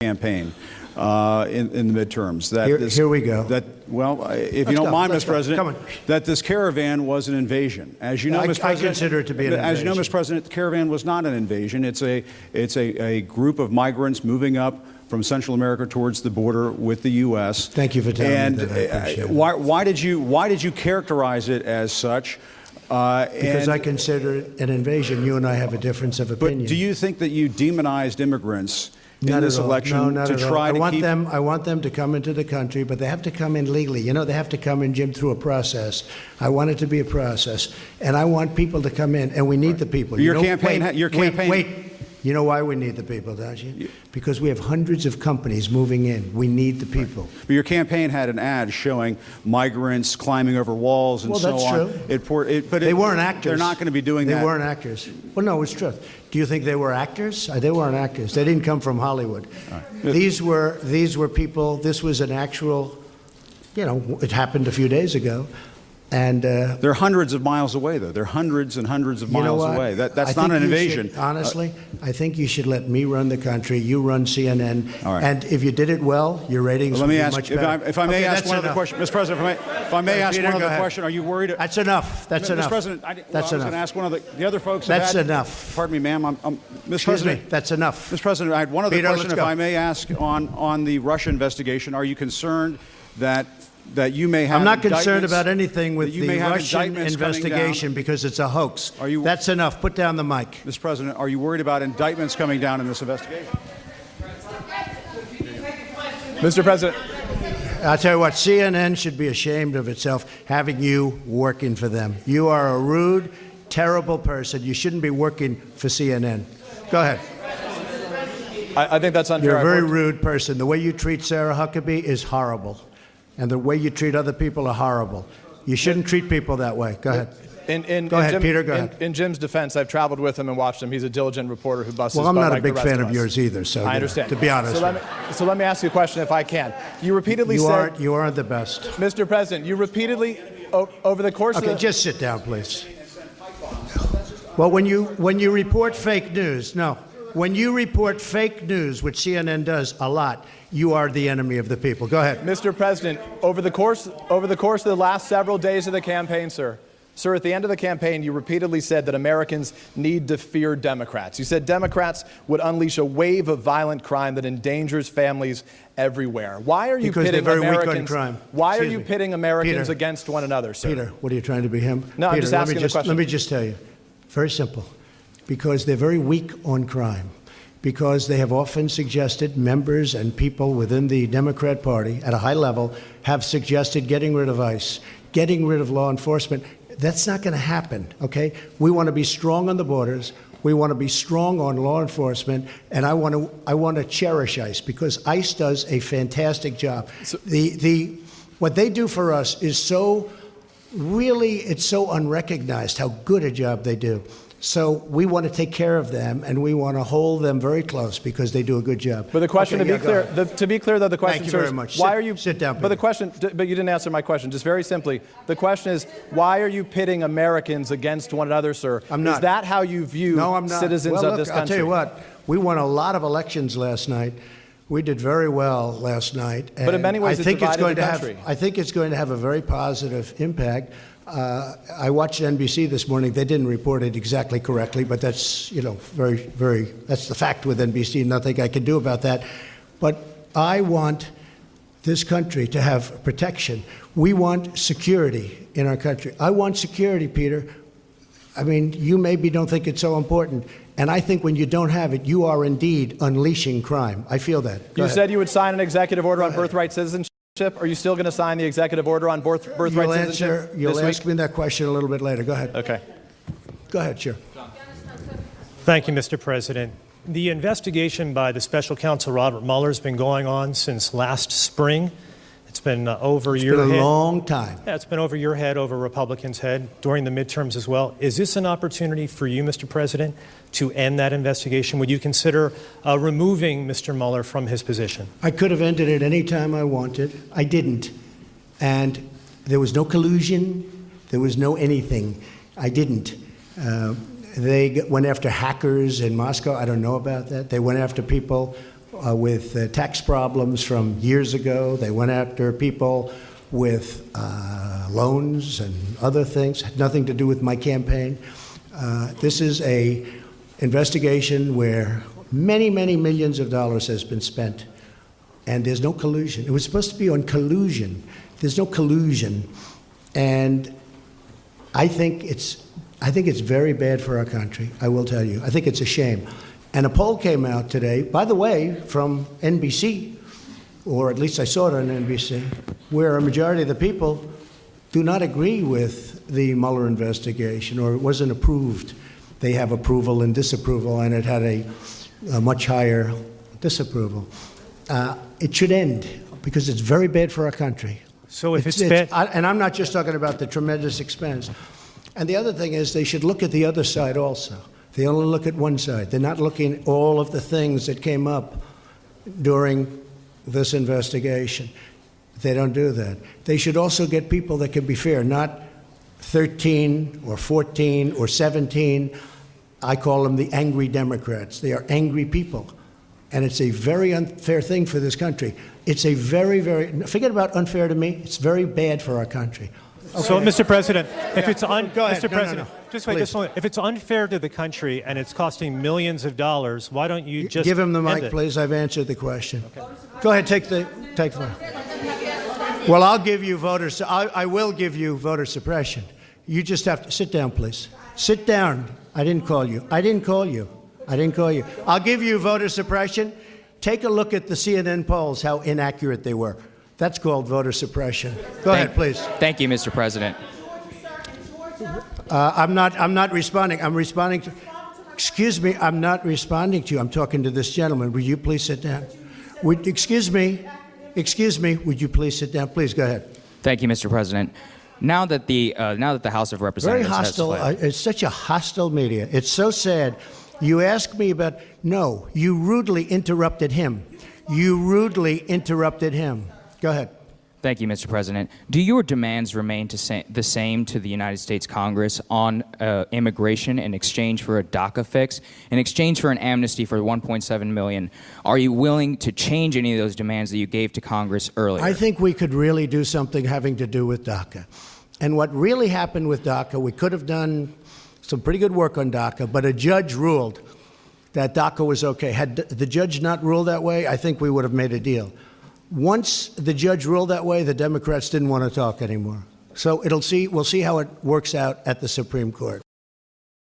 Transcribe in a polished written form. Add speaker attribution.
Speaker 1: campaign in the midterms.
Speaker 2: Here we go.
Speaker 1: If you don't mind, Mr. President, that this caravan was an invasion. As you know, Mr. President,
Speaker 2: I consider it to be an invasion.
Speaker 1: As you know, Mr. President, the caravan was not an invasion. It's a group of migrants moving up from Central America towards the border with the U.S.
Speaker 2: Thank you for telling me that. I appreciate it.
Speaker 1: Why did you characterize it as such?
Speaker 2: Because I consider it an invasion. You and I have a difference of opinion.
Speaker 1: But do you think that you demonized immigrants in this election
Speaker 2: No, not
Speaker 1: to
Speaker 2: at all.
Speaker 1: try to keep them?
Speaker 2: I want them to come into the country, but they have to come in legally. You know, they have to come in, Jim, through a process. I want it to be a process, and I want people to come in, and we need the people.
Speaker 1: Your campaign.
Speaker 2: Wait. You know why we need the people, don't you? Because we have hundreds of companies moving in. We need the people.
Speaker 1: But your campaign had an ad showing migrants climbing over walls and so on.
Speaker 2: Well, that's true.
Speaker 1: But
Speaker 2: they weren't actors.
Speaker 1: They're not going to be doing that.
Speaker 2: They weren't actors. Well, no, it's true. Do you think they were actors? They weren't actors. They didn't come from Hollywood. Right. These were people. This was an actual, it happened a few days ago. And
Speaker 1: they're hundreds of miles away, though. They're hundreds and hundreds of miles away. That's not an invasion.
Speaker 2: Honestly, I think you should let me run the country. You run CNN.
Speaker 1: All right.
Speaker 2: And if you did it well, your ratings would be much better.
Speaker 1: If I may ask one other question, Mr. President. If I may ask one other question, are you worried?
Speaker 2: That's enough. That's enough.
Speaker 1: Mr. President, I was going to ask one of the other folks.
Speaker 2: That's enough.
Speaker 1: Pardon me, ma'am.
Speaker 2: Mr. President, that's enough.
Speaker 1: Mr. President, I had one other question. If I may ask on the Russia investigation, are you concerned that you may have?
Speaker 2: I'm not concerned about anything with the Russian investigation
Speaker 1: because
Speaker 2: it's a hoax. That's enough. Put down the mic.
Speaker 1: Mr. President, are you worried about indictments coming down in this investigation?
Speaker 3: Mr. President.
Speaker 2: I'll tell you what, CNN should be ashamed of itself having you working for them. You are a rude, terrible person. You shouldn't be working for CNN. Go ahead.
Speaker 3: I think that's unfair.
Speaker 2: You're a very rude person. The way you treat Sarah Huckabee is horrible. And the way you treat other people are horrible. You shouldn't treat people that way. Go ahead. Go ahead, Peter. Go ahead.
Speaker 3: In Jim's defense, I've traveled with him and watched him. He's a diligent reporter who busts his butt.
Speaker 2: Well, I'm not
Speaker 3: like
Speaker 2: a big
Speaker 3: the rest
Speaker 2: fan
Speaker 3: of
Speaker 2: of yours either. So
Speaker 3: I understand.
Speaker 2: To be honest.
Speaker 3: So let me ask you a question, if I can. You repeatedly said
Speaker 2: you aren't the best,
Speaker 3: Mr. President. You repeatedly over the course of
Speaker 2: just sit down, please. Well, when you report fake news, when you report fake news, which CNN does a lot, you are the enemy of the people. Go ahead.
Speaker 3: Mr. President, over the course of the last several days of the campaign, sir, at the end of the campaign, you repeatedly said that Americans need to fear Democrats. You said Democrats would unleash a wave of violent crime that endangers families everywhere. Why are you pitting Americans? Why are you pitting Americans against one another, sir?
Speaker 2: Peter, what are you trying to be him?
Speaker 3: No,
Speaker 2: Peter,
Speaker 3: I'm just asking the question.
Speaker 2: Let me just tell you, very simple. Because they're very weak on crime. Because they have often suggested, members and people within the Democrat Party at a high level have suggested getting rid of ICE, getting rid of law enforcement. That's not going to happen, okay? We want to be strong on the borders. We want to be strong on law enforcement, and I want to cherish ICE because ICE does a fantastic job. So, what they do for us is it's so unrecognized how good a job they do. So we want to take care of them, and we want to hold them very close because they do a good job.
Speaker 3: But the question, to be clear, though, the question,
Speaker 2: Thank you very much.
Speaker 3: Why are you
Speaker 2: sit down?
Speaker 3: Peter. But you didn't answer my question. Just very simply, the question is, why are you pitting Americans against one another, sir?
Speaker 2: I'm not.
Speaker 3: Is that how you view citizens of this country?
Speaker 2: I'll tell you what. We won a lot of elections last night. We did very well last night. And
Speaker 3: but in many ways,
Speaker 2: I think it's going to have a very positive impact. I watched NBC this morning. They didn't report it exactly correctly, but that's, that's the fact with NBC. Nothing I can do about that. But I want this country to have protection. We want security in our country. I want security, Peter. I mean, you maybe don't think it's so important. And I think when you don't have it, you are indeed unleashing crime. I feel that.
Speaker 3: You said you would sign an executive order on birthright citizenship. Are you still going to sign the executive order on birthright citizenship?
Speaker 2: You'll ask me that question a little bit later. Go ahead.
Speaker 3: Okay.
Speaker 2: Go ahead, Chair.
Speaker 4: Thank you, Mr. President. The investigation by the special counsel Robert Mueller has been going on since last spring. It's been over your head.
Speaker 2: It's been a long time.
Speaker 4: Yeah, it's been over your head, over Republicans' head, during the midterms as well. Is this an opportunity for you, Mr. President, to end that investigation? Would you consider removing Mr. Mueller from his position?
Speaker 2: I could have ended it any time I wanted. I didn't. And there was no collusion. There was no anything. I didn't. They went after hackers in Moscow. I don't know about that. They went after people with tax problems from years ago. They went after people with loans and other things, had nothing to do with my campaign. This is a investigation where many, many millions of dollars has been spent, and there's no collusion. It was supposed to be on collusion. There's no collusion, and I think it's very bad for our country. I will tell you. I think it's a shame. And a poll came out today, by the way, from NBC, or at least I saw it on NBC, where a majority of the people do not agree with the Mueller investigation, or it wasn't approved. They have approval and disapproval, and it had a much higher disapproval. It should end, because it's very bad for our country.
Speaker 4: So if it's bad...
Speaker 2: And I'm not just talking about the tremendous expense. And the other thing is they should look at the other side also. They only look at one side. They're not looking at all of the things that came up during this investigation. They don't do that. They should also get people that can be fair, not 13 or 14 or 17. I call them the angry Democrats. They are angry people. And it's a very unfair thing for this country. It's a very, very, forget about unfair to me, it's very bad for our country.
Speaker 4: Okay. So, Mr. President, if it's
Speaker 2: Go ahead.
Speaker 4: Mr. President, just wait
Speaker 2: Please.
Speaker 4: just a moment. If it's unfair to the country and it's costing millions of dollars, why don't you just
Speaker 2: give him the
Speaker 4: end
Speaker 2: mic,
Speaker 4: it?
Speaker 2: please? I've answered the question. Okay. Go ahead, take the Well, I'll give you I will give you voter suppression. You just have to sit down, please. Sit down. I didn't call you. I didn't call you. I'll give you voter suppression. Take a look at the CNN polls, how inaccurate they were. That's called voter suppression. Go ahead, please.
Speaker 5: Thank you, Mr. President.
Speaker 2: I'm not responding. I'm responding to. Excuse me. I'm not responding to you. I'm talking to this gentleman. Will you please sit down? Excuse me. Would you please sit down? Please go ahead.
Speaker 5: Thank you, Mr. President. Now that the House of
Speaker 2: Very
Speaker 5: Representatives
Speaker 2: hostile.
Speaker 5: has
Speaker 2: It's such a hostile media. It's so sad. You asked me about. No, you rudely interrupted him. Go ahead.
Speaker 5: Thank you, Mr. President. Do your demands remain the same to the United States Congress on immigration in exchange for a DACA fix, in exchange for an amnesty for 1.7 million? Are you willing to change any of those demands that you gave to Congress earlier?
Speaker 2: I think we could really do something having to do with DACA. And what really happened with DACA, we could have done some pretty good work on DACA, but a judge ruled that DACA was okay. Had the judge not ruled that way, I think we would have made a deal. Once the judge ruled that way, the Democrats didn't want to talk anymore. So we'll see how it works out at the Supreme Court.